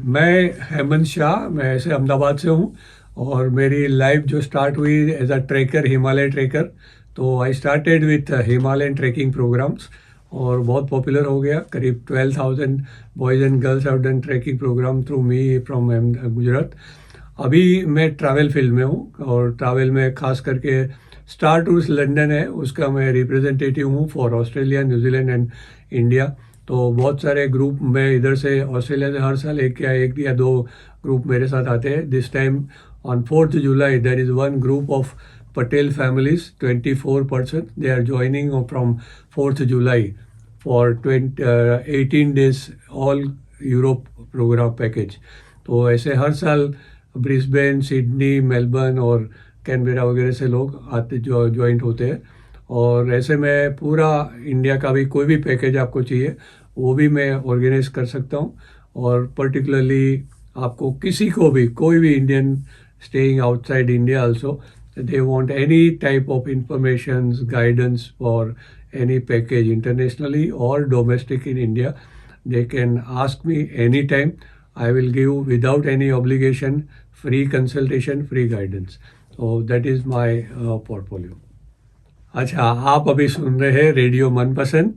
मैं हेमंत शाह, मैं ऐसे अहमदाबाद से हूँ और मेरी लाइफ जो स्टार्ट हुई as a trekker, Himalaya trekker. तो I started with Himalayan trekking programs और बहुत पॉपुलर हो गया। करीब 12,000 boys and girls have done trekking program through me from Gujarat. अभी मैं ट्रैवल फील्ड में हूँ और ट्रैवल में खास करके स्टार टूर्स लंदन है, उसका मैं रिप्रेजेंटेटिव हूँ for Australia, New Zealand and India. तो बहुत सारे ग्रुप में इधर से ऑस्ट्रेलिया से हर साल एक या दो ग्रुप मेरे साथ आते हैं। This time on 4th July there is one group of Patel families, 24 person, they are joining from 4th July for 18 days all Europe program package. तो ऐसे हर साल ब्रिस्बेन, सिडनी, मेलबर्न और कैनबेरा वगैरह से लोग आते जो ज्वाइंट होते हैं। और ऐसे में पूरा इंडिया का भी कोई भी पैकेज आपको चाहिए वो भी मैं ऑर्गेनाइज कर सकता हूँ। और पर्टिकुलरली आपको किसी को भी, कोई भी Indian staying outside India also, they want any type of information, guidance for any package internationally और domestic in India, they can ask me anytime. I will give without any obligation, free consultation, free guidance. So that is my portfolio. अच्छा, आप अभी सुन रहे हैं radio मनपसंद।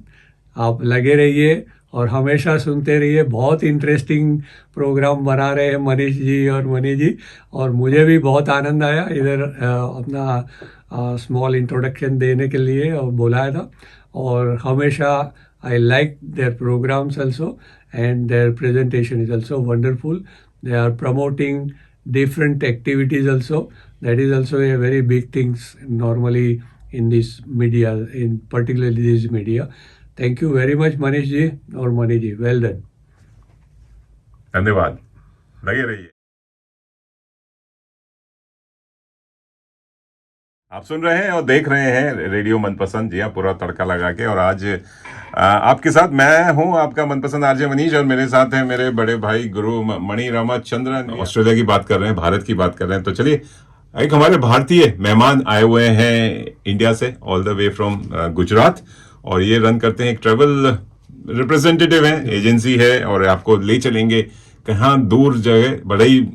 आप लगे रहिए और हमेशा सुनते रहिए। बहुत इंटरेस्टिंग प्रोग्राम बना रहे हैं मनीष जी और मनी जी, और मुझे भी बहुत आनंद आया इधर अपना स्मॉल इंट्रोडक्शन देने के लिए और बुलाया था। और हमेशा I like their programs also, and their presentation is also wonderful. They are promoting different activities also. That is also a very big thing normally in this media, in particularly this media. Thank you very much Manish ji और money जी, well done. धन्यवाद, लगे रहिए। आप सुन रहे हैं और देख रहे हैं रेडियो मनपसंद, जी हाँ, पूरा तड़का लगा के। और आज आपके साथ मैं हूं, आपका मनपसंद आरजे मनीष, और मेरे साथ हैं मेरे बड़े भाई गुरु मणि रामाचंद्रन। ऑस्ट्रेलिया की बात कर रहे हैं, भारत की बात कर रहे हैं। तो चलिए, एक हमारे भारतीय मेहमान आए हुए हैं इंडिया से, all the way from Gujarat, और ये रन करते हैं, एक ट्रेवल रिप्रेजेंटेटिव है, एजेंसी है, और आपको ले चलेंगे कहाँ दूर जगह। बड़े ही,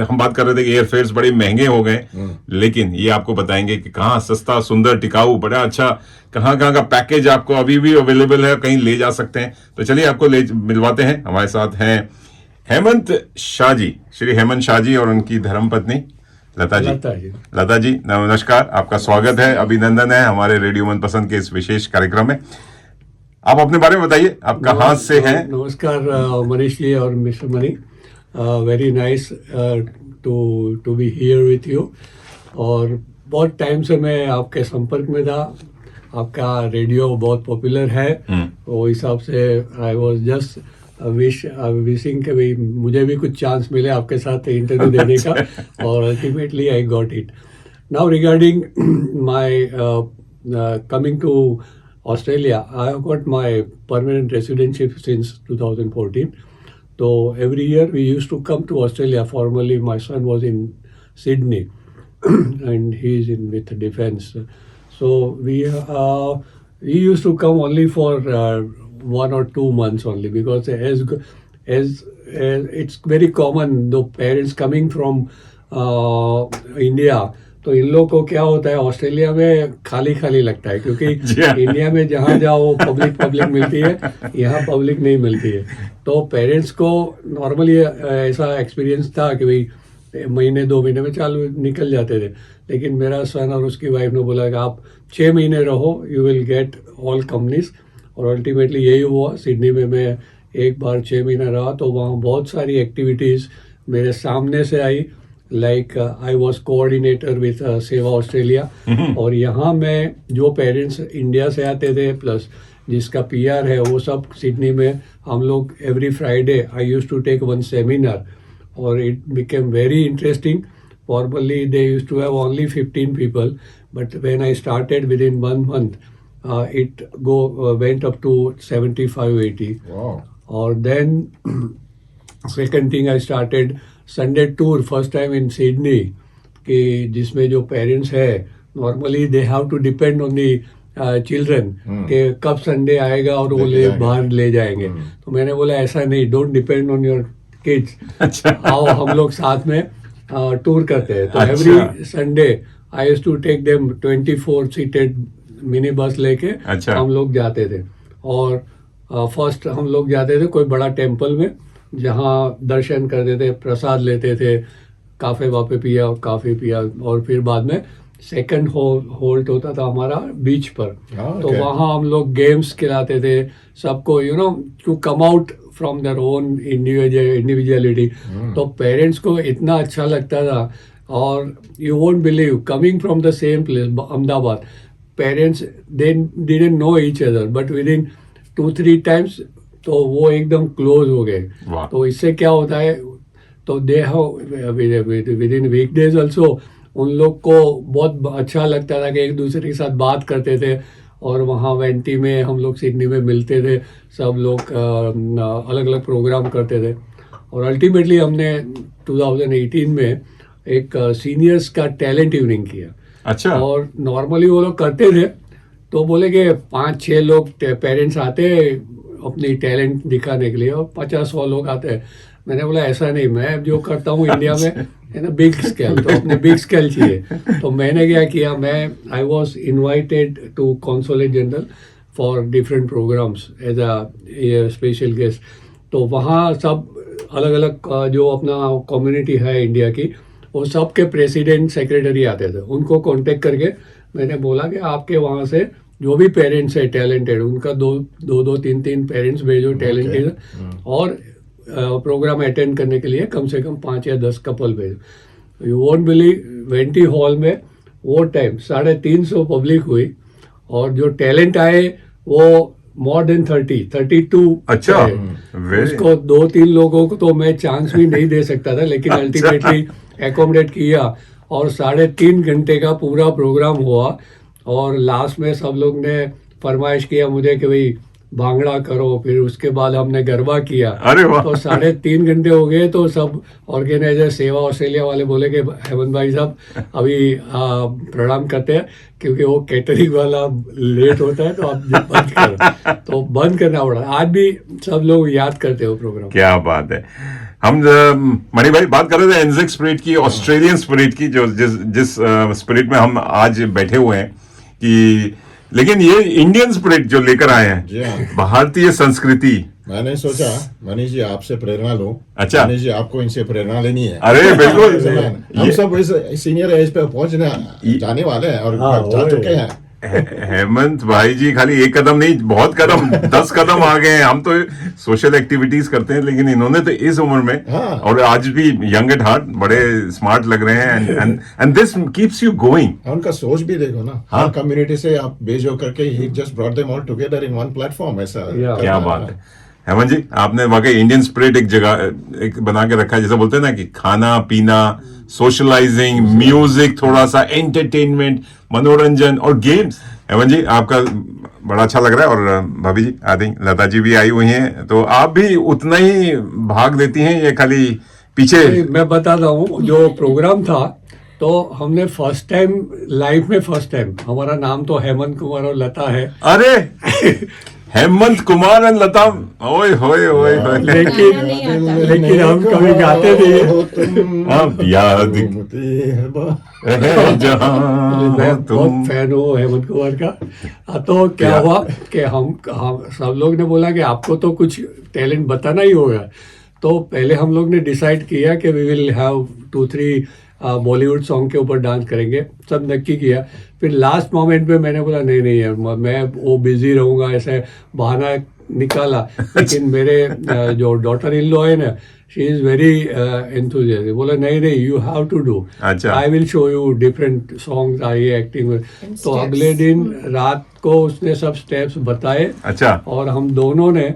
हम बात कर रहे थे कि एयर फेयर्स बड़े महंगे हो गए, लेकिन ये आपको बताएंगे कि कहाँ सस्ता, सुंदर, टिकाऊ, बड़ा अच्छा, कहाँ कहाँ का पैकेज आपको अभी भी अवेलेबल है, कहीं ले जा सकते हैं। तो चलिए आपको ले मिलवाते हैं। हमारे साथ हैं हेमंत शाह जी, श्री हेमंत शाह जी, और उनकी धर्मपत्नी लता जी। लता जी नमस्कार, आपका स्वागत है, अभिनंदन है हमारे रेडियो मनपसंद के इस विशेष कार्यक्रम में। आप अपने बारे में बताइए, आप कहाँ से हैं? नमस्कार मनीष जी और mister Mani, very nice to be here with you. और बहुत टाइम से मैं आपके संपर्क में था, आपका रेडियो बहुत पॉपुलर है, वो हिसाब से आई वाज जस्ट विशिंग कि भाई मुझे भी कुछ चांस मिले आपके साथ इंटरव्यू देने का, और ultimately I got it. Now regarding my coming to Australia, I have got my permanent residency since 2014. So every year we used to come to Australia. Formerly my son was in Sydney and he is in with defense. So we used to come only for 1 or 2 months only, because as it's very common, the parents coming from India, तो इन लोग को क्या होता है, Australia में खाली खाली लगता है, क्योंकि इंडिया में जहाँ जाओ पब्लिक मिलती है, यहाँ पब्लिक नहीं मिलती है। तो पेरेंट्स को नॉर्मली ऐसा एक्सपीरियंस था कि भाई महीने 2 महीने में चालू निकल जाते थे। लेकिन मेरा सन और उसकी वाइफ ने बोला कि आप 6 महीने रहो, you will get all companies. और अल्टीमेटली यही हुआ। सिडनी में मैं एक बार 6 महीना रहा, तो वहाँ बहुत सारी एक्टिविटीज़ मेरे सामने से आई। Like I was coordinator with Seva Australia, और यहाँ में जो पेरेंट्स इंडिया से आते थे प्लस जिसका PR है, वो सब सिडनी में हम लोग every Friday I use to take 1 seminar, और it became very interesting. Formally they use to have only 15 people, but when I started within 1 month it went up to 75-80. Wow. और then second thing I started Sunday tour, first time in Sydney, कि जिसमें जो parents है normally they have to depend on the children कि कब Sunday आएगा और वो बाहर ले जाएंगे। तो मैंने बोला ऐसा नहीं, don't depend on your kids, अच्छा। आओ हम लोग साथ में टूर करते हैं। तो अच्छा। Every Sunday I used to take them 24 seated mini bus लेके अच्छा। हम लोग जाते थे। और फर्स्ट हम लोग जाते थे कोई बड़ा टेम्पल में, जहाँ दर्शन करते थे, प्रसाद लेते थे, काफ़े वाफे पिया, काफ़ी पिया, और फिर बाद में सेकंड होल्ट होता था हमारा बीच पर। तो okay. वहाँ हम लोग गेम्स खिलाते थे सबको, to come out from their own individuality. तो पेरेंट्स को इतना अच्छा लगता था। और you won't believe, coming from the same place Ahmedabad, parents they didn't know each other, but within 2-3 times तो वो एकदम क्लोज हो गए। वाह। तो इससे क्या होता है, तो दे विद इन वीकडेज ऑल्सो उन लोग को बहुत अच्छा लगता था कि एक दूसरे के साथ बात करते थे। और वहाँ वेंटी में हम लोग सिडनी में मिलते थे, सब लोग अलग अलग प्रोग्राम करते थे। और अल्टीमेटली हमने 2018 में एक सीनियर्स का टैलेंट इवनिंग किया। अच्छा। और नॉर्मली वो लोग करते थे, तो बोले कि 5-6 लोग पेरेंट्स आते अपनी टैलेंट दिखाने के लिए, और 50-100 लोग आते हैं। मैंने बोला ऐसा नहीं, मैं जो करता हूँ इंडिया में है ना बिग स्केल, तो अपने बिग स्केल चाहिए। तो मैंने क्या किया, मैं I was invited to consulate general for different programs as a special guest. तो वहाँ सब अलग अलग जो अपना कम्युनिटी है इंडिया की, वो सब के प्रेसिडेंट सेक्रेटरी आते थे। उनको कांटेक्ट करके मैंने बोला कि आपके वहाँ से जो भी पेरेंट्स है टैलेंटेड, उनका 2-3 पेरेंट्स भेजो टैलेंटेड, और प्रोग्राम अटेंड करने के लिए कम से कम 5 या 10 कपल भेजो। You won't believe, vanity hall में वो टाइम 350 पब्लिक हुई, और जो टैलेंट आए वो मोर देन 32। अच्छा। उसको 2-3 लोगों को तो मैं चांस भी नहीं दे सकता था, लेकिन अल्टीमेटली एकोमोडेट किया, और 3.5 घंटे का पूरा प्रोग्राम हुआ। और लास्ट में सब लोग ने फरमाइश किया मुझे कि भाई भांगड़ा करो, फिर उसके बाद हमने गरबा किया। अरे वाह। तो 3.5 घंटे हो गए। तो सब ऑर्गेनाइजर सेवा ऑस्ट्रेलिया वाले बोले कि हेमंत भाई साहब अभी प्रणाम करते हैं, क्योंकि वो कैटरिंग वाला लेट होता है, तो आप बंद करो। तो बंद करना पड़ा। आज भी सब लोग याद करते हो प्रोग्राम। क्या बात है। हम मणि भाई बात कर रहे थे एनजेक स्पिरिट की, ऑस्ट्रेलियन स्पिरिट की, जो जिस स्पिरिट में हम आज बैठे हुए हैं, कि लेकिन ये इंडियन स्पिरिट जो लेकर आए जी हाँ। हैं, भारतीय संस्कृति। मैंने सोचा मनीष जी आपसे प्रेरणा लूं। अच्छा। मनीष जी आपको इनसे प्रेरणा लेनी है। अरे बिल्कुल। हम सब इस सीनियर एज पे पहुंचने जाने वाले हैं, और जा चुके हैं। हेमंत भाई जी खाली एक कदम नहीं, बहुत कदम 10 कदम आ गए हैं। हम तो सोशल एक्टिविटीज करते हैं, लेकिन इन्होंने तो इस उम्र में, हाँ। और आज भी यंग एट हार्ट, बड़े स्मार्ट लग रहे हैं। And this keeps you going. उनका सोच भी देखो ना, हाँ। हर कम्युनिटी से आप भेजो करके ही just brought them all together in one platform. ऐसा क्या बात है हेमंत जी, आपने वाकई इंडियन स्पिरिट एक जगह एक बना के रखा है। जैसे बोलते हैं ना कि खाना पीना, सोशलाइजिंग, म्यूजिक, थोड़ा सा एंटरटेनमेंट, मनोरंजन और गेम्स। हेमंत जी आपका बड़ा अच्छा लग रहा है। और भाभी जी, आई थिंक लता जी भी आई हुई हैं, तो आप भी उतना ही भाग देती हैं, ये खाली पीछे? मैं बताता हूँ, जो प्रोग्राम था, तो हमने फर्स्ट टाइम लाइफ में, फर्स्ट टाइम, हमारा नाम तो हेमंत कुमार और लता है। अरे हेमंत कुमार एंड लता, ओए होए होए होए। लेकिन हम कभी गाते नहीं। आप याद जहां मैं तुम। बहुत फैन हूँ हेमंत कुमार का। तो क्या हुआ कि हम सब लोग ने बोला कि आपको तो कुछ टैलेंट बताना ही होगा। तो पहले हम लोग ने डिसाइड किया कि we will have 2-3 Bollywood song के ऊपर डांस करेंगे। सब नक्की किया। फिर लास्ट मोमेंट पे मैंने बोला नहीं यार, मैं वो बिजी रहूँगा, ऐसे बहाना निकाला। लेकिन मेरे जो डॉटर इन लॉ है ना, शी इज़ वेरी एंथुजियास्टिक। बोला नहीं you have to do, I will show you different songs, I acting में। तो अगले दिन रात को उसने सब स्टेप्स बताए। अच्छा। और हम दोनों ने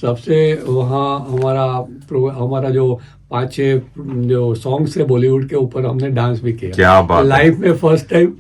सबसे वहाँ हमारा जो 5-6 जो सॉन्ग्स है बॉलीवुड के ऊपर, हमने डांस भी किया। क्या बात है। लाइफ में फर्स्ट टाइम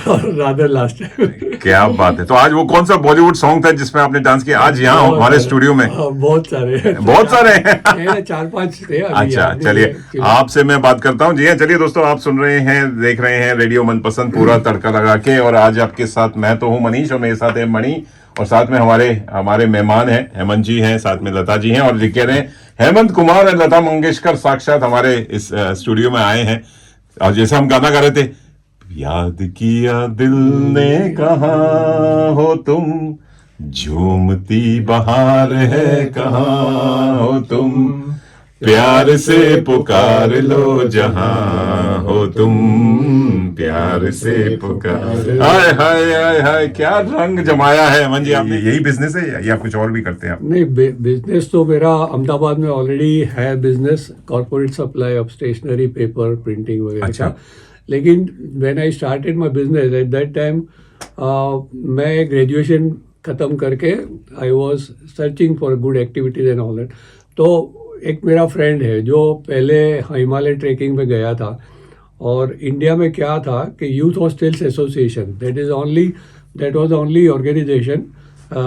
और रादर लास्ट टाइम। क्या बात है। तो आज वो कौन सा बॉलीवुड सॉन्ग था जिसमें आपने डांस किया आज यहाँ हमारे स्टूडियो में? बहुत सारे बहुत सारे हैं। 4-5 थे अभी अच्छा याद नहीं चलिए है। आपसे मैं बात करता हूँ। जी हाँ चलिए दोस्तों, आप सुन रहे हैं, देख रहे हैं रेडियो मनपसंद पूरा तड़का लगा के, और आज आपके साथ मैं तो हूँ मनीष, और मेरे साथ है मणि, और साथ में हमारे मेहमान हैं, हेमंत जी हैं, साथ में लता जी हैं, और जी कह रहे हैं हेमंत कुमार और लता मंगेशकर साक्षात हमारे इस स्टूडियो में आए हैं। और जैसे हम गाना गा रहे थे, याद किया दिल ने कहाँ हो तुम, झूमती बहार है कहाँ हो तुम, प्यार से पुकार लो जहां हो तुम, प्यार से पुकार। हाय हाय हाय हाय, क्या रंग जमाया है हेमंत जी आपने। यही बिजनेस है या कुछ और भी करते हैं आप? नहीं, बिजनेस तो मेरा अहमदाबाद में ऑलरेडी है business, corporate supply of stationery, paper, printing वगैरह अच्छा। का। लेकिन when I started my business at that time, मैं ग्रेजुएशन ख़त्म करके I was searching for good activities and all that. तो एक मेरा फ्रेंड है जो पहले हिमालय ट्रेकिंग में गया था, और इंडिया में क्या था कि youth hostels association, that was only organization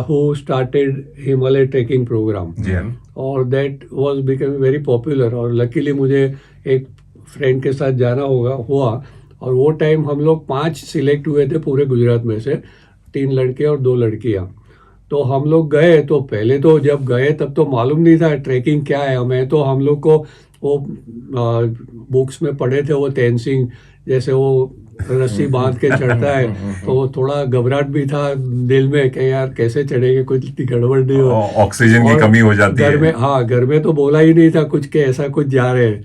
who started Himalaya trekking program, जी हाँ। और that was becoming very popular. और लकीली मुझे एक फ्रेंड के साथ जाना हुआ, और वो टाइम हम लोग 5 सिलेक्ट हुए थे पूरे गुजरात में से, 3 लड़के और 2 लड़कियां। तो हम लोग गए, तो पहले तो जब गए तब तो मालूम नहीं था ट्रैकिंग क्या है हमें। तो हम लोग को वो बुक्स में पढ़े थे वो तेनसिंग जैसे वो रस्सी बांध के चढ़ता है, तो थोड़ा घबराहट भी था दिल में कि यार कैसे चढ़ेंगे, कुछ गड़बड़ नहीं हो, ऑक्सीजन की और कमी हो जाती घर है। में, हाँ घर में तो बोला ही नहीं था कुछ के ऐसा कुछ जा रहे हैं।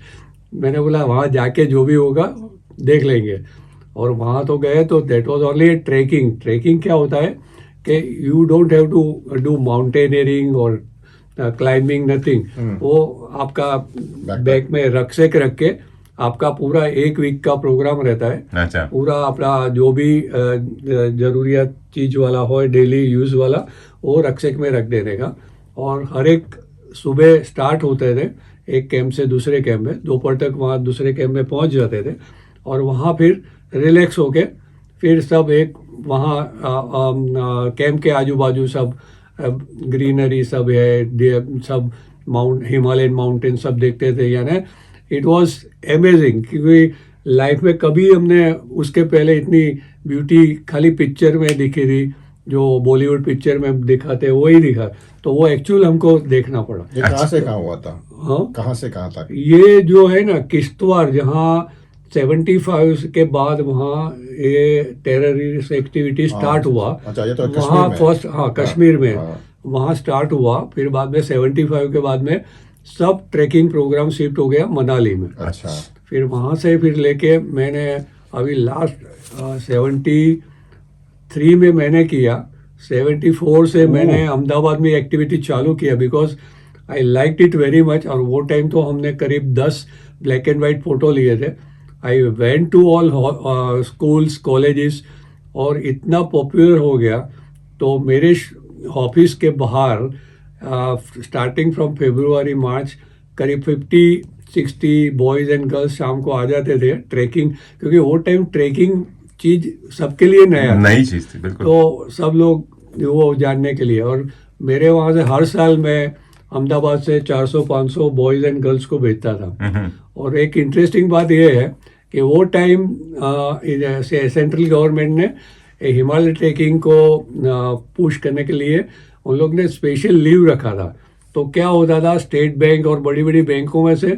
मैंने बोला वहाँ जाके जो भी होगा देख लेंगे। और वहाँ तो गए तो दैट वाज ओनली ट्रैकिंग क्या होता है कि you don't have to do mountaineering और क्लाइंबिंग, नथिंग। वो आपका बैग में रक्सैक रख के आपका पूरा 1 वीक का प्रोग्राम रहता है। अच्छा। पूरा अपना जो भी जरूरियात चीज वाला हो, डेली यूज वाला, वो रक्सैक में रख देने का। और हर एक सुबह स्टार्ट होते थे एक कैंप से दूसरे कैंप में, दोपहर तक वहाँ दूसरे कैंप में पहुँच जाते थे, और वहाँ फिर रिलैक्स होके फिर सब एक वहाँ कैंप के आजू बाजू सब ग्रीनरी सब है, सब हिमालयन माउंटेन सब देखते थे। यानी इट वाज अमेजिंग, क्योंकि लाइफ में कभी हमने उसके पहले इतनी ब्यूटी खाली पिक्चर में दिखी थी, जो बॉलीवुड पिक्चर में दिखाते वही दिखा। तो वो एक्चुअल हमको देखना पड़ा। ये कहाँ से कहाँ हुआ था? हाँ, कहाँ से कहाँ तक? ये जो है ना किश्तवाड़, जहाँ 75 के बाद वहाँ ये टेररिस्ट एक्टिविटी स्टार्ट हुआ। अच्छा, ये तो वहाँ कश्मीर में। फर्स्ट, हाँ कश्मीर में हाँ। वहाँ स्टार्ट हुआ। फिर बाद में 75 के बाद में सब ट्रैकिंग प्रोग्राम शिफ्ट हो गया मनाली में। अच्छा। फिर वहाँ से फिर लेके मैंने अभी लास्ट 73 में मैंने किया, 74 से मैंने अहमदाबाद में एक्टिविटी चालू किया, because I like it very much. और वो टाइम तो हमने करीब 10 ब्लैक एंड वाइट फोटो लिए थे। I went to all schools, colleges, और इतना पॉपुलर हो गया। तो मेरे ऑफिस के बाहर स्टार्टिंग फ्रॉम फरवरी मार्च करीब 50-60 बॉयज़ एंड गर्ल्स शाम को आ जाते थे ट्रैकिंग, क्योंकि वो टाइम ट्रैकिंग चीज सबके लिए नई चीज थी बिल्कुल। तो सब लोग वो जानने के लिए। और मेरे वहाँ से हर साल मैं अहमदाबाद से 400-500 बॉयज़ एंड गर्ल्स को भेजता था। और एक इंटरेस्टिंग बात यह है कि वो टाइम सेंट्रल गवर्नमेंट ने हिमालय ट्रैकिंग को पुश करने के लिए उन लोग ने स्पेशल लीव रखा था। तो क्या होता था, स्टेट बैंक और बड़ी बड़ी बैंकों में से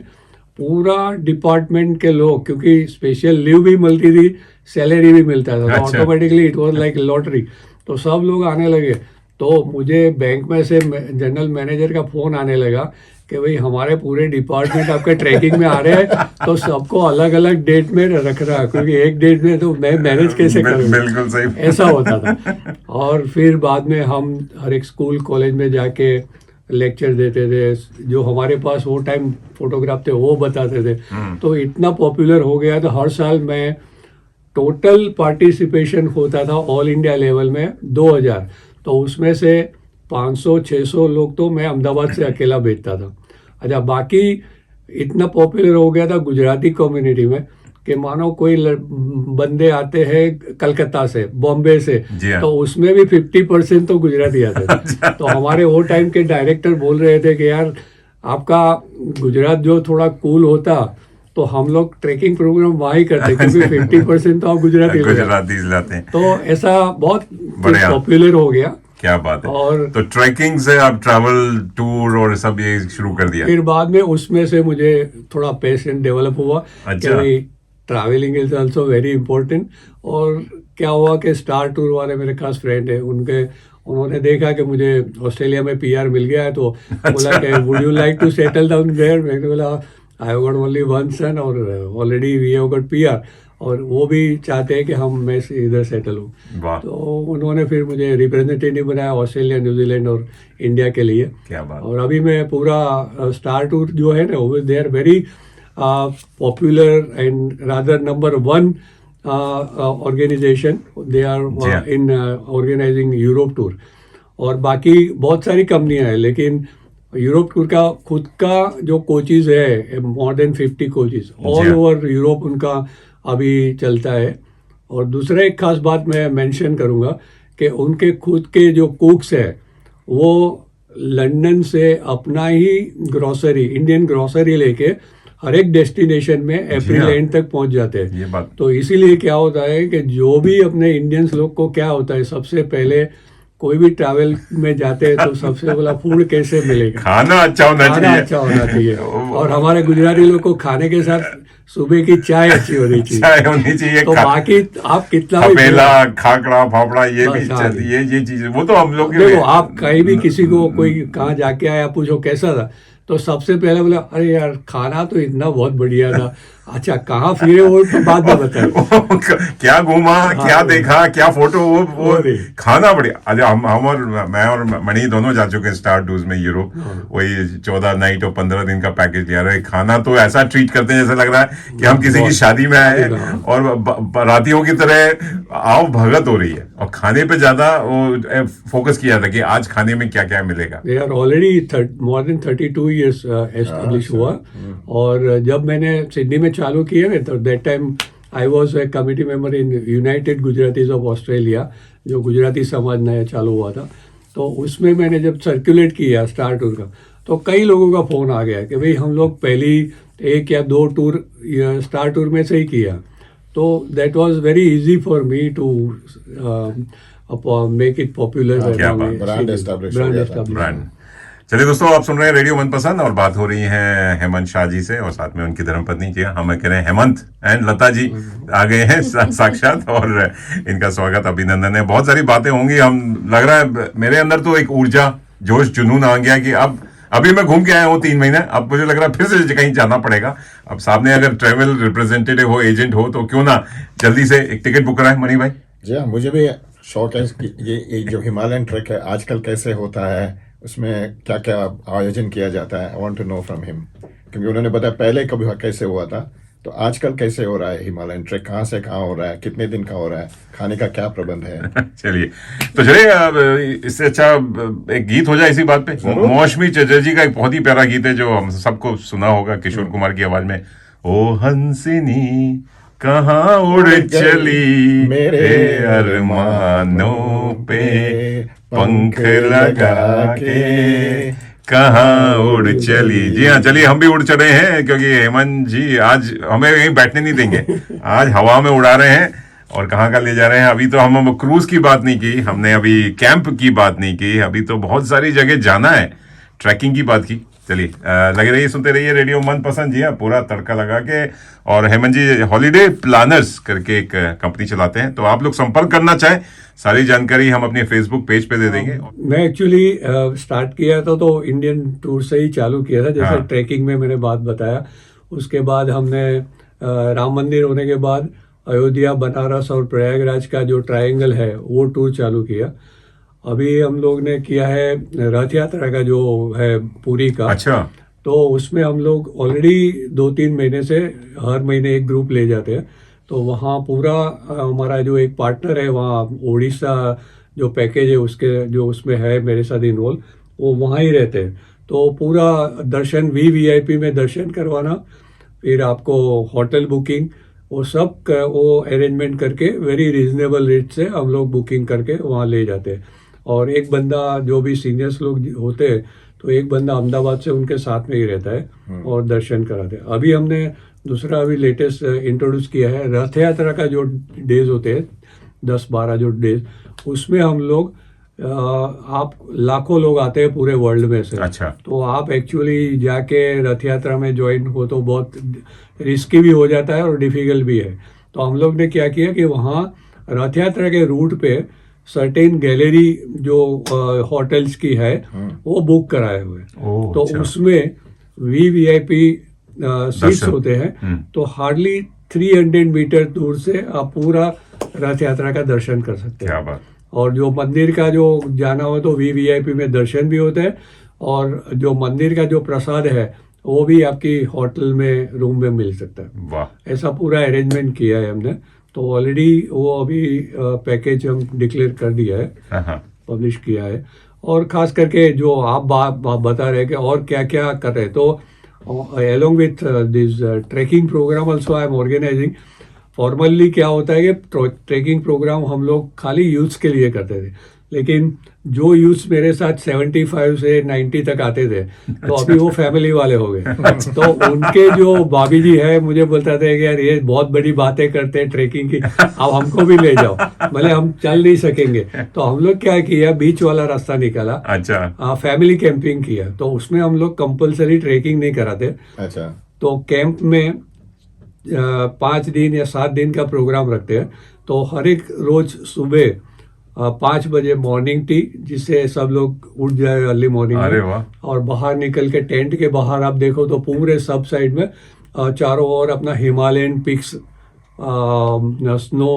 पूरा डिपार्टमेंट के लोग, क्योंकि स्पेशल लीव भी मिलती थी, सैलरी भी मिलता था, तो automatically it was like lottery. तो सब लोग आने लगे। तो मुझे बैंक में से जनरल मैनेजर का फ़ोन आने लगा कि भाई हमारे पूरे डिपार्टमेंट आपके ट्रैकिंग में आ रहे हैं, तो सबको अलग अलग डेट में रख रहा है, क्योंकि एक डेट में तो मैं मैनेज कैसे करूँगा। बिल्कुल सही। ऐसा होता था। और फिर बाद में हम हर एक स्कूल कॉलेज में जाके लेक्चर देते थे, जो हमारे पास वो टाइम फोटोग्राफ थे वो बताते थे। तो इतना पॉपुलर हो गया, तो हर साल मैं टोटल पार्टिसिपेशन होता था ऑल इंडिया लेवल में 2000, तो उसमें से 500-600 लोग तो मैं अहमदाबाद से अकेला भेजता था। अच्छा, बाकी इतना पॉपुलर हो गया था गुजराती कम्युनिटी में कि मानो कोई बंदे आते हैं कलकत्ता से, बॉम्बे से, जी हाँ। तो उसमें भी 50% तो गुजराती आते थे। तो हमारे वो टाइम के डायरेक्टर बोल रहे थे कि यार आपका गुजरात जो थोड़ा कूल होता तो हम लोग ट्रैकिंग प्रोग्राम वहाँ ही करते, क्योंकि 50% तो आप गुजराती लोग हैं। गुजराती लाते हैं। तो ऐसा बहुत बढ़िया। पॉपुलर हो गया। क्या बात है। और तो ट्रैकिंग से आप ट्रैवल टूर और सब ये शुरू कर दिया? फिर बाद में उसमें से मुझे थोड़ा पैशन डेवलप हुआ कि अच्छा। भाई travelling is also very important. और क्या हुआ कि स्टार टूर वाले मेरे खास फ्रेंड है, उन्होंने देखा कि मुझे ऑस्ट्रेलिया में पीआर मिल गया है, तो बोला कि would you like to settle down there. मैंने बोला I have got only one son और already we have got PR, और वो भी चाहते हैं कि मैं इधर सेटल हूँ। वाह। तो उन्होंने फिर मुझे रिप्रेजेंटेटिव बनाया ऑस्ट्रेलिया, न्यूजीलैंड और इंडिया के लिए। क्या बात। और अभी मैं पूरा स्टार टूर जो है ना, they are very popular and rather number 1 organisation. They are in organising Europe tour, और बाकी बहुत सारी कंपनियां हैं, लेकिन यूरोप टूर का खुद का जो कोचेज है, more than 50 coaches all over Europe उनका अभी चलता है। और दूसरा एक खास बात मैं मेंशन करूंगा कि उनके खुद के जो कुक्स है वो लंदन से अपना ही ग्रोसरी, इंडियन ग्रोसरी लेके हर एक डेस्टिनेशन में अप्रैल एंड तक पहुंच जाते हैं। ये बात। तो इसीलिए क्या होता है कि जो भी अपने इंडियंस लोग को क्या होता है, सबसे पहले कोई भी ट्रैवल में जाते हैं तो सबसे पहला फूड कैसे मिलेगा, खाना अच्छा होना खाना चाहिए। अच्छा होना चाहिए। और हमारे गुजराती लोग को खाने के साथ सुबह की चाय अच्छी होनी चाहिए। चाय होनी चाहिए। तो बाकी आप कितना भी पेला, खाकड़ा, फाफड़ा, ये भी बस, हाँ। ये चीजें वो तो हम लोग देखो, आप कहीं भी किसी को कोई कहाँ जाके आया, पूछो कैसा था, तो सबसे पहले बोला अरे यार खाना तो इतना बहुत बढ़िया था। अच्छा कहाँ फिरे वो तो बाद में बताए। क्या घूमा, क्या देखा, क्या फोटो, वो नहीं। खाना बढ़िया। अरे हम और मैं और मणि दोनों जा चुके हैं स्टार टूर्स में यूरोप। वही 14 नाइट और 15 दिन का पैकेज लिया रहे। खाना तो ऐसा ट्रीट करते हैं जैसे लग रहा है कि हम किसी की शादी में आए हैं, और बारातियों की तरह आओ भगत हो रही है। और खाने पे ज्यादा वो फोकस किया था कि आज खाने में क्या क्या मिलेगा। They are already more than 32 years establish हुआ। और जब मैंने सिडनी में चालू किया ना, तो that time I was a committee member in United Gujaratis of Australia, जो गुजराती समाज नया चालू हुआ था। तो उसमें मैंने जब सर्कुलेट किया स्टार टूर का, तो कई लोगों का फ़ोन आ गया कि भाई हम लोग पहली 1 या 2 टूर स्टार टूर में से ही किया। तो that was very easy for me to make it popular. Brand establish हो गया था। ब्रांड। चलिए दोस्तों, आप सुन रहे हैं रेडियो मनपसंद और बात हो रही है हेमंत शाह जी से और साथ में उनकी धर्मपत्नी जी। हम कह रहे हैं हेमंत एंड लता जी आ गए हैं साक्षात, और इनका स्वागत अभिनंदन है। बहुत सारी बातें होंगी। हम लग रहा है मेरे अंदर तो एक ऊर्जा, जोश, जुनून आ गया कि अब अभी मैं घूम के आया हूँ 3 महीने, अब मुझे लग रहा है फिर से कहीं जाना पड़ेगा। अब सामने अगर ट्रेवल रिप्रेजेंटेटिव हो, एजेंट हो, तो क्यों ना जल्दी से एक टिकट बुक कराएं मणि भाई। जी हाँ, मुझे भी शौक है कि ये जो हिमालयन ट्रैक है आजकल कैसे होता है, उसमें क्या क्या आयोजन किया जाता है। I want to know from him, क्योंकि उन्होंने बताया पहले कभी कैसे हुआ था, तो आजकल कैसे हो रहा है हिमालयन ट्रैक, कहाँ से कहाँ हो रहा है, कितने दिन का हो रहा है, खाने का क्या प्रबंध है। चलिए तो चलिए, इससे अच्छा एक गीत हो जाए इसी बात पे। मौसमी चटर्जी का एक बहुत ही प्यारा गीत है जो हम सबको सुना होगा, किशोर कुमार की आवाज में। ओ हंसिनी कहाँ उड़ चली मेरे अरमानों पे पंख लगा के, कहाँ उड़ चली। जी हाँ, चलिए हम भी उड़ चले हैं, क्योंकि हेमंत जी आज हमें यहीं बैठने नहीं देंगे। आज हवा में उड़ा रहे हैं। और कहाँ का ले जा रहे हैं? अभी तो हम क्रूज की बात नहीं की, हमने अभी कैंप की बात नहीं की, अभी तो बहुत सारी जगह जाना है, ट्रैकिंग की बात की। चलिए लगे रहिए, सुनते रहिए रेडियो मनपसंद। जी हाँ, पूरा तड़का लगा के। और हेमंत जी हॉलीडे प्लानर्स करके एक कंपनी चलाते हैं, तो आप लोग संपर्क करना चाहें, सारी जानकारी हम अपने फेसबुक पेज पे दे देंगे। मैं एक्चुअली स्टार्ट किया था तो इंडियन टूर से ही चालू किया था, जैसे ट्रैकिंग में मैंने बात बताया। उसके बाद हमने राम मंदिर होने के बाद अयोध्या, बनारस और प्रयागराज का जो ट्रायंगल है वो टूर चालू किया। अभी हम लोग ने किया है रथ यात्रा का जो है पुरी का। अच्छा। तो उसमें हम लोग ऑलरेडी 2-3 महीने से हर महीने एक ग्रुप ले जाते हैं। तो वहाँ पूरा हमारा जो एक पार्टनर है वहाँ उड़ीसा जो पैकेज है उसके जो उसमें है मेरे साथ इन्वॉल्व, वो वहाँ ही रहते हैं। तो पूरा दर्शन VIP में दर्शन करवाना, फिर आपको होटल बुकिंग, वो सब वो अरेंजमेंट करके वेरी रीजनेबल रेट से हम लोग बुकिंग करके वहाँ ले जाते हैं। और एक बंदा जो भी सीनियर्स लोग होते हैं तो एक बंदा अहमदाबाद से उनके साथ में ही रहता है और दर्शन कराते हैं। अभी हमने दूसरा अभी लेटेस्ट इंट्रोड्यूस किया है रथ यात्रा का जो डेज होते हैं 10-12 जो डेज, उसमें हम लोग आप लाखों लोग आते हैं पूरे वर्ल्ड में से। अच्छा। तो आप एक्चुअली जाके रथ यात्रा में ज्वाइन हो तो बहुत रिस्की भी हो जाता है और डिफिकल्ट भी है। तो हम लोग ने क्या किया कि वहाँ रथ यात्रा के रूट पे सर्टेन गैलरी जो होटल्स की है वो बुक कराए हुए। तो अच्छा। उसमें VVIP सीट्स होते हैं। तो हार्डली 300 मीटर दूर से आप पूरा रथ यात्रा का दर्शन कर सकते हैं। क्या बात। और जो मंदिर का जो जाना हो तो VVIP में दर्शन भी होते हैं और जो मंदिर का जो प्रसाद है वो भी आपकी होटल में रूम में मिल सकता है। वाह। ऐसा पूरा अरेंजमेंट किया है हमने। तो ऑलरेडी वो अभी पैकेज हम डिक्लेयर कर दिया है, पब्लिश किया है। और खास करके जो आप बता रहे कि और क्या क्या कर रहे हैं, तो along with this trekking program also I am organizing। Formally क्या होता है कि ट्रैकिंग प्रोग्राम हम लोग खाली यूथ्स के लिए करते थे, लेकिन जो यूथ्स मेरे साथ 75 से 90 तक आते थे तो अभी वो फैमिली वाले हो गए। तो उनके जो भाभी जी है मुझे बोलते थे कि यार ये बहुत बड़ी बातें करते हैं ट्रैकिंग की, अब हमको भी ले जाओ, भले हम चल नहीं सकेंगे। तो हम लोग क्या किया, बीच वाला रास्ता निकाला। अच्छा। फैमिली कैंपिंग किया। तो उसमें हम लोग कंपल्सरी ट्रैकिंग नहीं कराते। अच्छा। तो कैंप में 5 दिन या 7 दिन का प्रोग्राम रखते हैं। तो हर एक रोज सुबह 5 बजे मॉर्निंग टी, जिससे सब लोग उठ जाए अर्ली मॉर्निंग अरे में। वाह। और बाहर निकल के टेंट के बाहर आप देखो तो पूरे सब साइड में चारों ओर अपना हिमालयन पिक्स स्नो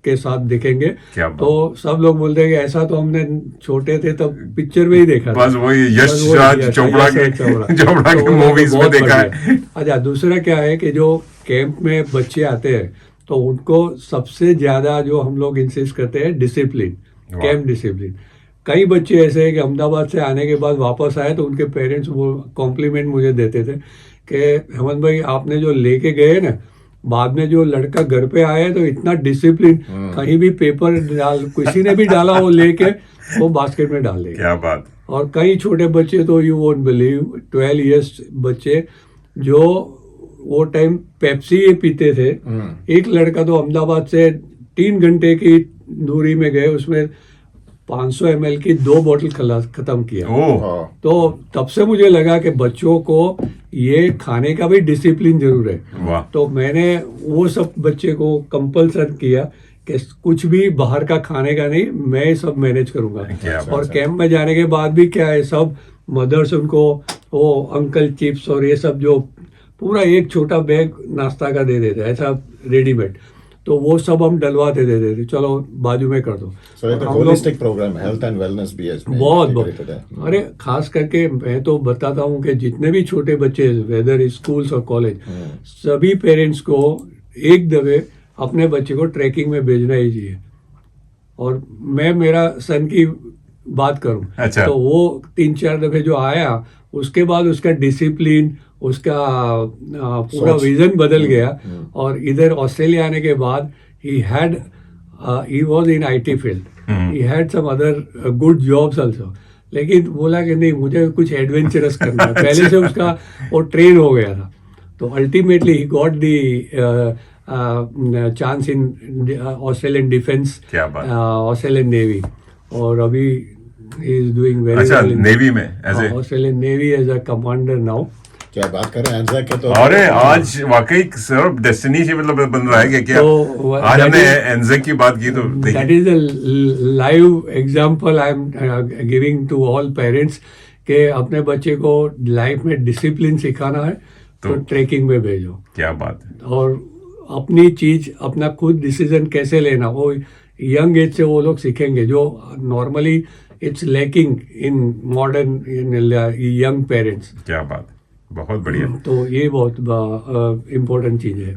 के साथ दिखेंगे। क्या बात। तो सब लोग बोलते हैं कि ऐसा तो हमने छोटे थे तब पिक्चर में ही देखा था। बस वही यश राज चोपड़ा के मूवीज में देखा है। अच्छा, दूसरा क्या है कि जो कैंप में बच्चे आते हैं तो उनको सबसे ज्यादा जो हम लोग इंसिस्ट करते हैं डिसिप्लिन, कैंप डिसिप्लिन। कई बच्चे ऐसे हैं कि अहमदाबाद से आने के बाद वापस आए तो उनके पेरेंट्स वो कॉम्प्लीमेंट मुझे देते थे कि हेमंत भाई आपने जो लेके गए ना, बाद में जो लड़का घर पे आया तो इतना डिसिप्लिन, कहीं भी पेपर किसी ने भी डाला वो लेके वो बास्केट में डाल देगा। क्या बात। और कई छोटे बच्चे तो यू वोंट बिलीव 12 इयर्स बच्चे जो वो टाइम पेप्सी पीते थे। एक लड़का तो अहमदाबाद से 3 घंटे की दूरी में गए, उसमें 500 ml की 2 बोतल खत्म किया। तो तब से मुझे लगा कि बच्चों को ये खाने का भी डिसिप्लिन जरूर है। तो मैंने वो सब बच्चे को कंपल्सन किया कि कुछ भी बाहर का खाने का नहीं, मैं सब मैनेज करूंगा। और कैंप में जाने के बाद भी क्या है, सब मदर्स उनको वो अंकल चिप्स और ये सब जो पूरा एक छोटा बैग नाश्ता का दे देते, ऐसा रेडीमेड। तो वो सब हम डलवाते दे देते, चलो बाजू में कर दो। Holistic program, health and wellness भी है इसमें बहुत। अरे खास करके मैं तो बताता हूँ कि जितने भी छोटे बच्चे वेदर स्कूल्स और कॉलेज, सभी पेरेंट्स को एक दफे अपने बच्चे को ट्रैकिंग में भेजना ही चाहिए। और मैं मेरा सन की बात करूं, अच्छा। तो वो 3-4 दफे जो आया उसके बाद उसका डिसिप्लिन, उसका पूरा विजन बदल गया। और इधर ऑस्ट्रेलिया आने के बाद ही was in IT field, he had some other good jobs also, लेकिन बोला कि नहीं मुझे कुछ एडवेंचरस करना है। पहले से उसका वो ट्रेन हो गया था। तो ultimately he got the chance in Australian defence, Australian navy. और अभी he is doing very well in navy में as a Australian navy as a commander now. क्या बात करें एंजाक के। तो अरे आज वाकई सिर्फ डेस्टिनी से मतलब बन रहा है कि क्या तो आज हमने एंजाक की बात की तो that is a live example I am giving to all parents के अपने बच्चे को लाइफ में डिसिप्लिन सिखाना है तो ट्रैकिंग में भेजो। क्या बात है। और अपनी चीज अपना खुद डिसीजन कैसे लेना वो यंग एज से वो लोग सीखेंगे, जो normally it's lacking in modern young parents. क्या बात, बहुत बढ़िया। तो ये बहुत इम्पोर्टेंट चीज है।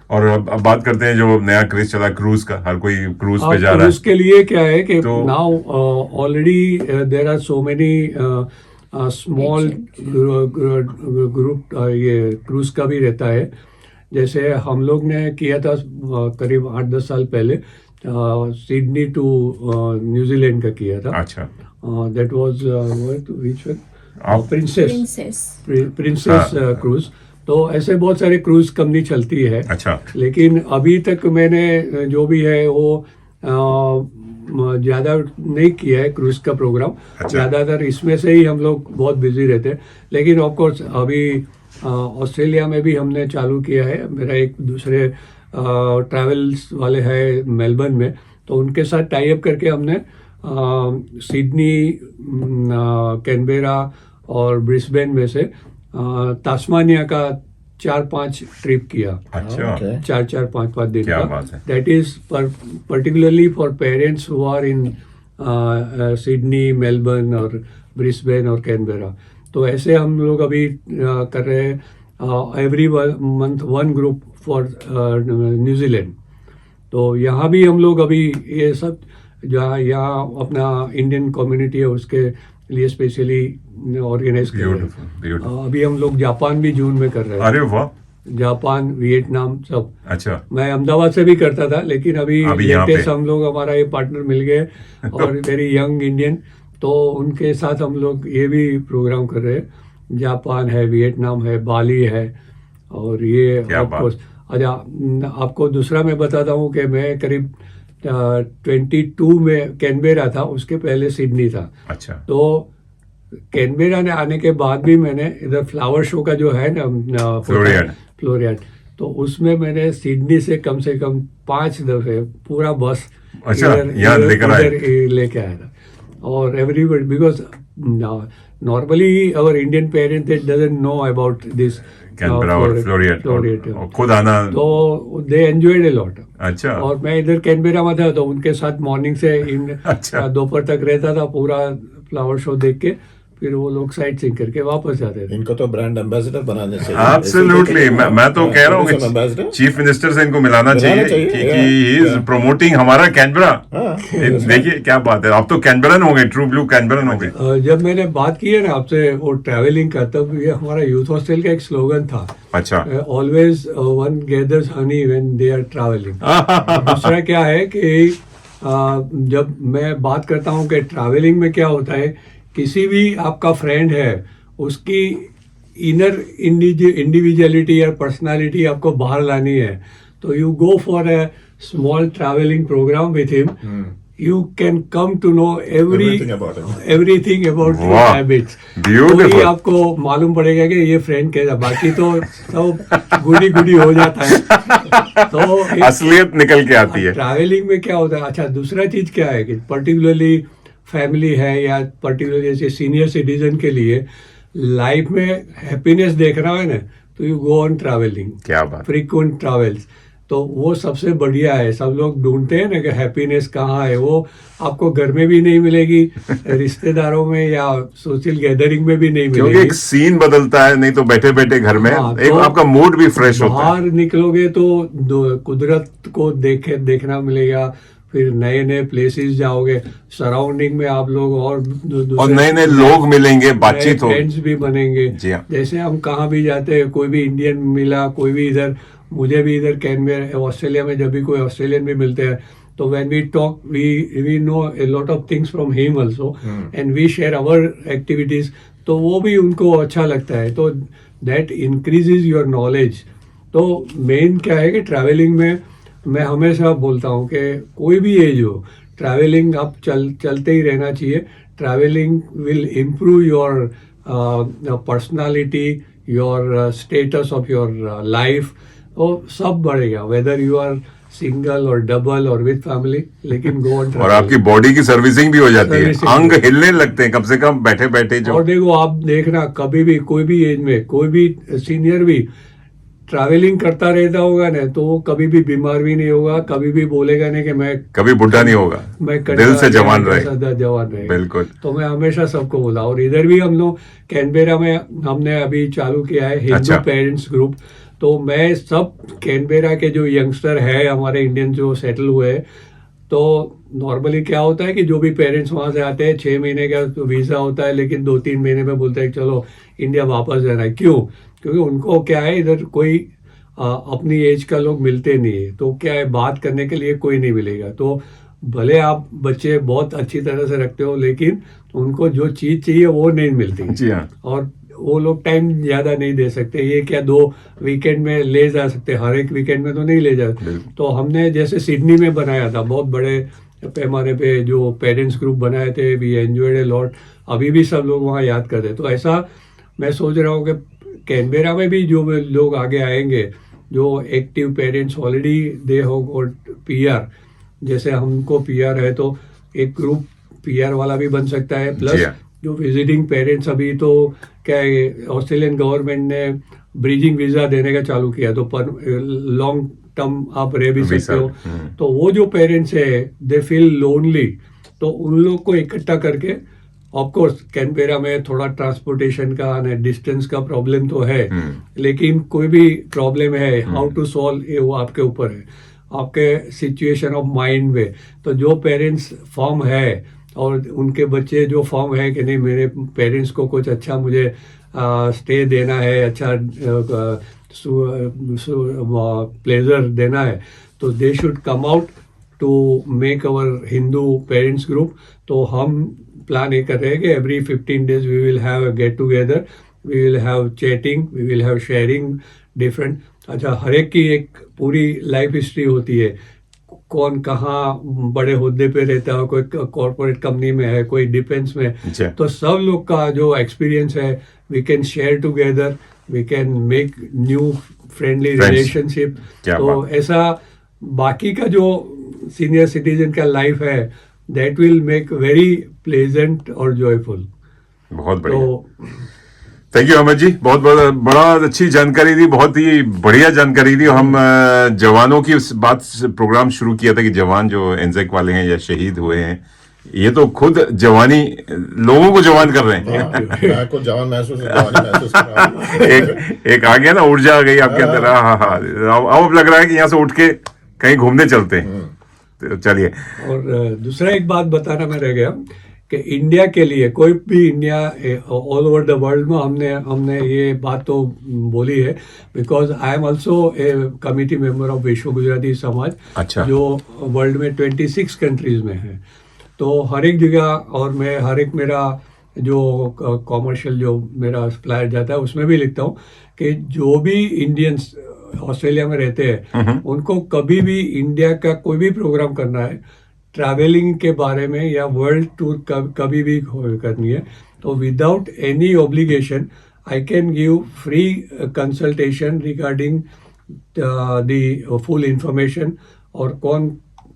और अब बात करते हैं जो नया क्रेज चला क्रूज का, हर कोई क्रूज पे जा रहा है। क्रूज के लिए क्या है कि now already there are so many small group, ये क्रूज का भी रहता है जैसे हम लोग ने किया था करीब 8-10 साल पहले, सिडनी टू न्यूजीलैंड का किया था. अच्छा. दैट वाज व्हिच वन, आप- प्रिंसेस क्रूज. तो ऐसे बहुत सारे क्रूज कंपनी चलती है. अच्छा. लेकिन अभी तक मैंने जो भी है वो ज़्यादा नहीं किया है क्रूज का प्रोग्राम. अच्छा. ज़्यादातर इसमें से ही हम लोग बहुत बिजी रहते हैं. लेकिन ऑफ कोर्स अभी ऑस्ट्रेलिया में भी हमने चालू किया है. मेरा एक दूसरे ट्रैवल्स वाले हैं मेलबर्न में, तो उनके साथ टाई अप करके हमने सिडनी, कैनबेरा और ब्रिस्बेन में से तास्मानिया का 4-5 ट्रिप किया. अच्छा. Okay. 4-5 दिन क्या का. बात है. That is particularly for parents who are in Sydney, Melbourne और ब्रिस्बेन और कैनबेरा. तो ऐसे हम लोग अभी कर रहे हैं. Every month 1 group for New Zealand. तो यहाँ भी हम लोग अभी ये सब जहाँ यहाँ अपना इंडियन कम्युनिटी है उसके लिए स्पेशली ऑर्गेनाइज कर रहे ब्यूटीफुल, हैं. ब्यूटीफुल. अभी हम लोग जापान भी जून में कर रहे हैं. अरे वाह. जापान, वियतनाम सब. अच्छा. मैं अहमदाबाद से भी करता था, लेकिन अभी यहाँ पे. लेटेस्ट हम लोग, हमारा ये पार्टनर मिल गए और वेरी यंग इंडियन, तो उनके साथ हम लोग ये भी प्रोग्राम कर रहे हैं. जापान है, वियतनाम है, बाली है, और ये क्या ऑफ कोर्स. अच्छा, आपको दूसरा मैं बताता हूँ कि मैं करीब 22 में कैनबेरा था, उसके पहले सिडनी था. अच्छा. तो कैनबेरा ने आने के बाद भी मैंने इधर फ्लावर शो का जो है ना फ्लोरियड, तो उसमें मैंने सिडनी से कम 5 दफे पूरा बस अच्छा, यहाँ लेकर आए. लेके आया था. और everybody, because normally our Indian parents they doesn't know about this Canberra और फ्लोरियड, और खुद आना, तो दे एंजॉयड अ लॉट. अच्छा. और मैं इधर कैनबेरा में था, तो उनके साथ मॉर्निंग से अच्छा. दोपहर तक रहता था, पूरा फ्लावर शो देख के फिर वो लोग साइट सीइंग करके वापस जाते थे. इनको तो ब्रांड एम्बेसडर बनाने चाहिए. एब्सोल्युटली. मैं तो कह रहा हूँ एम्बेसडर कि चीफ मिनिस्टर से इनको मिलाना चाहिए कि ही इज प्रमोटिंग हमारा कैनबेरा. देखिए क्या बात है. आप तो कैनबेरन हो गए, ट्रू ब्लू कैनबेरन हो गए. जब मैंने बात की है ना आपसे वो ट्रैवलिंग का, तब ये हमारा यूथ हॉस्टल का एक स्लोगन था, अच्छा. Always one gathers honey when they are travelling. दूसरा क्या है कि जब मैं बात करता हूँ कि ट्रैवलिंग में क्या होता है, किसी भी आपका फ्रेंड है, उसकी इनर इंडिविजुअलिटी या पर्सनालिटी आपको बाहर लानी है, तो you go for a small travelling program with him. You can come to know everything about his habits. Beautiful. तो ही आपको मालूम पड़ेगा कि ये फ्रेंड कैसा. बाकी तो सब गुडी हो जाता है. तो असलियत निकल के आती है. ट्रैवलिंग में क्या होता है. अच्छा, दूसरा चीज क्या है कि पर्टिकुलरली फैमिली है या पर्टिकुलरली जैसे सीनियर सिटीजन के लिए लाइफ में हैप्पीनेस देखना है ना, तो यू गो ऑन ट्रैवलिंग. क्या बात. फ्रीक्वेंट ट्रैवल्स, तो वो सबसे बढ़िया है. सब लोग ढूंढते हैं ना कि हैप्पीनेस कहाँ है. वो आपको घर में भी नहीं मिलेगी, रिश्तेदारों में या सोशल गैदरिंग में भी नहीं मिलेगी, क्योंकि एक सीन बदलता है. नहीं तो बैठे बैठे घर में एक तो आपका मूड भी फ्रेश होता है. बाहर निकलोगे तो कुदरत को देखना मिलेगा. फिर नए नए प्लेसेस जाओगे, सराउंडिंग में आप लोग और नए लोग मिलेंगे, बातचीत होगी, फ्रेंड्स भी बनेंगे. जैसे हम कहाँ भी जाते हैं, कोई भी इंडियन मिला, कोई भी इधर, मुझे भी इधर कैनबेरा ऑस्ट्रेलिया में जब भी कोई ऑस्ट्रेलियन भी मिलते हैं, तो when we talk we know a lot of things from him also and we share our activities. तो वो भी उनको अच्छा लगता है, तो दैट इंक्रीजेज योर नॉलेज. तो मेन क्या है कि ट्रैवलिंग में मैं हमेशा बोलता हूँ कि कोई भी एज हो, ट्रैवलिंग आप चलते ही रहना चाहिए. Travelling will improve your personality, your status of your life, और सब बढ़ेगा, वेदर यू आर सिंगल और डबल और विद फैमिली. लेकिन गो ऑन. और आपकी बॉडी की सर्विसिंग भी हो जाती है, अंग हिलने लगते हैं कम से कम बैठे बैठे. जो और देखो, आप देखना कभी भी कोई भी एज में कोई भी सीनियर भी ट्रैवलिंग करता रहता होगा ना, तो वो कभी भी बीमार भी नहीं होगा, कभी भी बोलेगा नहीं कि मैं कभी बुढ़ा नहीं होगा, मैं दिल से जवान रहे. बिल्कुल. तो मैं हमेशा सबको बोला. और इधर भी हम लोग कैनबेरा में हमने अभी चालू किया है हिंदू पेरेंट्स ग्रुप. तो मैं सब कैनबेरा के जो यंगस्टर है हमारे इंडियन जो सेटल हुए हैं, तो नॉर्मली क्या होता है कि जो भी पेरेंट्स वहां से आते हैं 6 महीने का तो वीजा होता है, लेकिन 2-3 महीने में बोलते हैं चलो इंडिया वापस जाना है. क्यों? क्योंकि उनको क्या है, इधर कोई अपनी एज का लोग मिलते नहीं है, तो क्या है, बात करने के लिए कोई नहीं मिलेगा। तो भले आप बच्चे बहुत अच्छी तरह से रखते हो, लेकिन उनको जो चीज़ चाहिए वो नहीं मिलती। जी हाँ। और वो लोग टाइम ज़्यादा नहीं दे सकते। ये क्या 2 वीकेंड में ले जा सकते, हर एक वीकेंड में तो नहीं ले जा। तो हमने जैसे सिडनी में बनाया था, बहुत बड़े पैमाने पे जो पेरेंट्स ग्रुप बनाए थे, वी एंजॉयड ए लॉट। अभी भी सब लोग वहाँ याद करते हैं। तो ऐसा मैं सोच रहा हूँ कि कैनबेरा में भी जो लोग आगे आएंगे, जो एक्टिव पेरेंट्स ऑलरेडी दे हो और पीआर, जैसे हमको पीआर है तो एक ग्रुप पीआर वाला भी बन सकता है, प्लस जो विजिटिंग पेरेंट्स, अभी तो क्या है, ऑस्ट्रेलियन गवर्नमेंट ने ब्रिजिंग वीज़ा देने का चालू किया, तो पर लॉन्ग टर्म आप रह भी सकते हो। तो वो जो पेरेंट्स है दे फील लोनली, तो उन लोग को इकट्ठा करके, ऑफ कोर्स कैनबेरा में थोड़ा ट्रांसपोर्टेशन का डिस्टेंस का प्रॉब्लम तो है, लेकिन कोई भी प्रॉब्लम है, हाउ टू सॉल्व, ये वो आपके ऊपर है, आपके सिचुएशन ऑफ माइंड में। तो जो पेरेंट्स फॉर्म है और उनके बच्चे जो फॉर्म है कि नहीं, मेरे पेरेंट्स को कुछ अच्छा मुझे स्टे देना है, अच्छा प्लेजर देना है, तो they should come out to make our Hindu parents group. तो हम प्लान ये कर रहे हैं कि every 15 days we will have a get together, we will have chatting, we will have sharing different. अच्छा, हर एक की एक पूरी लाइफ हिस्ट्री होती है, कौन कहाँ बड़े ओहदे पे रहता है, कोई कॉर्पोरेट कंपनी में है, कोई डिफेंस में, तो सब लोग का जो एक्सपीरियंस है we can share together, we can make new friendly relationship. तो ऐसा बाकी का जो सीनियर सिटीजन का लाइफ है, that will make very pleasant और जॉयफुल। बहुत बढ़िया, थैंक यू अहमद जी, बहुत बहुत बड़ा अच्छी जानकारी दी, बहुत ही बढ़िया जानकारी दी। हम जवानों की उस बात से प्रोग्राम शुरू किया था कि जवान जो एनजेक वाले हैं या शहीद हुए हैं, ये तो खुद जवानी लोगों को जवान कर रहे हैं। को जवान महसूस कर रहा हूं। एक आ गया ना, ऊर्जा आ गई आपके अंदर। हाँ, अब लग रहा है कि यहाँ से उठ के कहीं घूमने चलते हैं। तो चलिए, और दूसरा एक बात बताना मैं रह गया कि इंडिया के लिए, कोई भी India all over the world में हमने ये बात तो बोली है, because I am also a committee member of विश्व गुजराती समाज। अच्छा। जो वर्ल्ड में 26 कंट्रीज में है, तो हर एक जगह, और मैं हर एक मेरा जो कॉमर्शियल जो मेरा सप्लायर जाता है उसमें भी लिखता हूँ कि जो भी इंडियंस ऑस्ट्रेलिया में रहते हैं उनको कभी भी इंडिया का कोई भी प्रोग्राम करना है, ट्रैवलिंग के बारे में या वर्ल्ड टूर कभी भी करनी है, तो without any obligation I can give free consultation regarding the full information, और कौन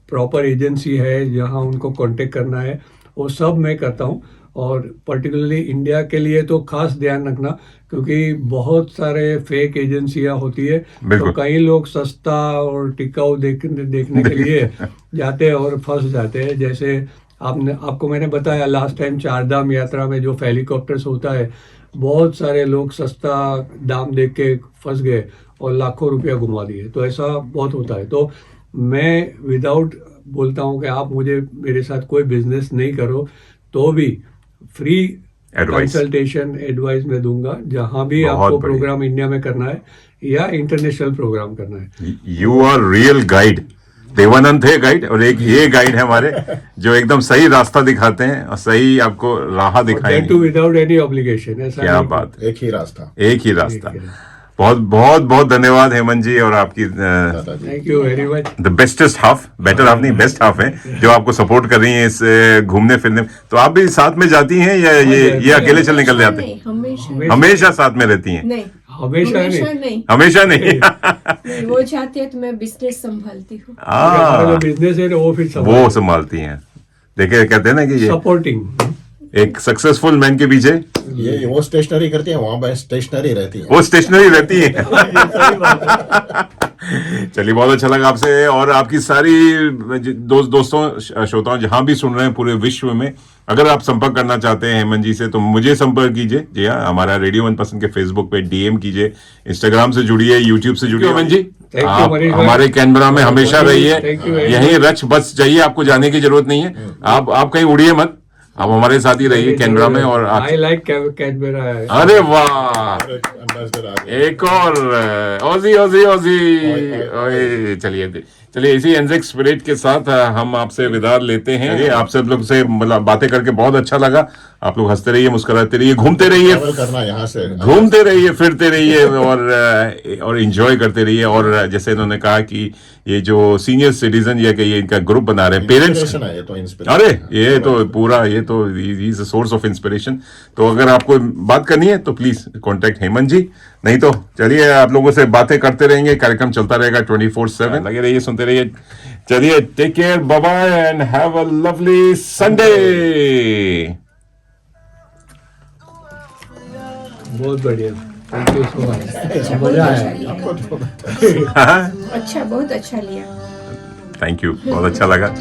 प्रॉपर एजेंसी है जहां उनको कांटेक्ट करना है, वो सब मैं करता हूं। और पर्टिकुलरली इंडिया के लिए तो खास ध्यान रखना, क्योंकि बहुत सारे फेक एजेंसियां होती है, तो कई लोग सस्ता और टिकाऊ देखने के लिए जाते हैं और फंस जाते हैं। जैसे आपको मैंने बताया लास्ट टाइम, 4 धाम यात्रा में जो हेलीकॉप्टर्स होता है, बहुत सारे लोग सस्ता दाम देख के फंस गए और लाखों रुपया घुमा दिए। तो ऐसा बहुत होता है। तो मैं विदाउट बोलता हूँ कि आप मेरे साथ कोई बिजनेस नहीं करो, तो भी फ्री कंसल्टेशन एडवाइस मैं दूंगा, जहां भी आपको प्रोग्राम इंडिया में करना है या इंटरनेशनल प्रोग्राम करना है। You are real guide. Devanand थे गाइड, और एक ये गाइड है हमारे जो एकदम सही रास्ता दिखाते हैं और सही आपको राह दिखाएंगे, विदाउट एनी ऑब्लिगेशन। ऐसा क्या बात, एक ही रास्ता। बहुत बहुत बहुत धन्यवाद हेमंत जी, और आपकी thank you very much. The bestest half, better half नहीं, बेस्ट हाफ है जो आपको सपोर्ट कर रही हैं इस घूमने फिरने में। तो आप भी साथ में जाती हैं या ये अकेले चल निकल जाते हैं? हमेशा साथ में रहती हैं? नहीं, हमेशा नहीं। हमेशा नहीं। वो चाहती है तो मैं बिजनेस संभालती हूँ। बिजनेस है वो संभालती हैं। देखिए, कहते हैं ना कि ये सपोर्टिंग एक सक्सेसफुल मैन के पीछे ये वो स्टेशनरी करती है, वहां पर स्टेशनरी रहती है, वो स्टेशनरी रहती है। चलिए, बहुत अच्छा लगा आपसे, और आपकी सारी दोस्तों श्रोताओं जहां भी सुन रहे हैं पूरे विश्व में, अगर आप संपर्क करना चाहते हैं हेमंत जी से तो मुझे संपर्क कीजिए। जी हाँ, हमारा रेडियो मनपसंद के फेसबुक पे डीएम कीजिए, इंस्टाग्राम से जुड़िए, यूट्यूब से जुड़िए। हेमंत जी, आप हमारे कैनबरा में हमेशा रहिए, यहीं रच बस जाइए, आपको जाने की जरूरत नहीं है। आप कहीं उड़िए मत, आप हमारे साथ ही रहिए कैनबरा में और आप आई लाइक कैनबरा। अरे वाह, एम्बेसडर आ गए। एक और ओजी ओजी ओजी। ओए, चलिए चलिए, इसी एंजेक स्पिरिट के साथ हम आपसे विदा लेते हैं। ये आप सब लोग से मतलब बातें करके बहुत अच्छा लगा। आप लोग हंसते रहिए, मुस्कुराते रहिए, घूमते रहिए, ट्रैवल करना यहाँ से, घूमते रहिए, फिरते रहिए और एंजॉय करते रहिए। और जैसे इन्होंने कहा कि ये जो सीनियर सिटीजन या कि ये इनका ग्रुप बना रहे हैं पेरेंट्स, इंस्पिरेशन है ये तो, इंस्पिरेशन। अरे ये तो पूरा, ये तो is a source of inspiration. तो अगर आपको बात करनी है तो प्लीज कांटेक्ट हेमंत जी, नहीं तो चलिए आप लोगों से बातें करते रहेंगे। कार्यक्रम चलता रहेगा 24/7। लगे रहिए, सुनते रहिए। चलिए, take care, bye bye and have a lovely Sunday. बहुत बढ़िया, थैंक यू सो मच, मजा आया। अच्छा, बहुत अच्छा लिया। थैंक यू, बहुत अच्छा लगा।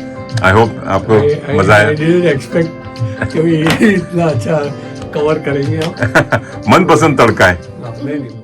आई होप आपको मजा आई आया। डिडंट एक्सपेक्ट कि इतना अच्छा कवर करेंगे आप। मनपसंद तड़का है। नहीं, नहीं।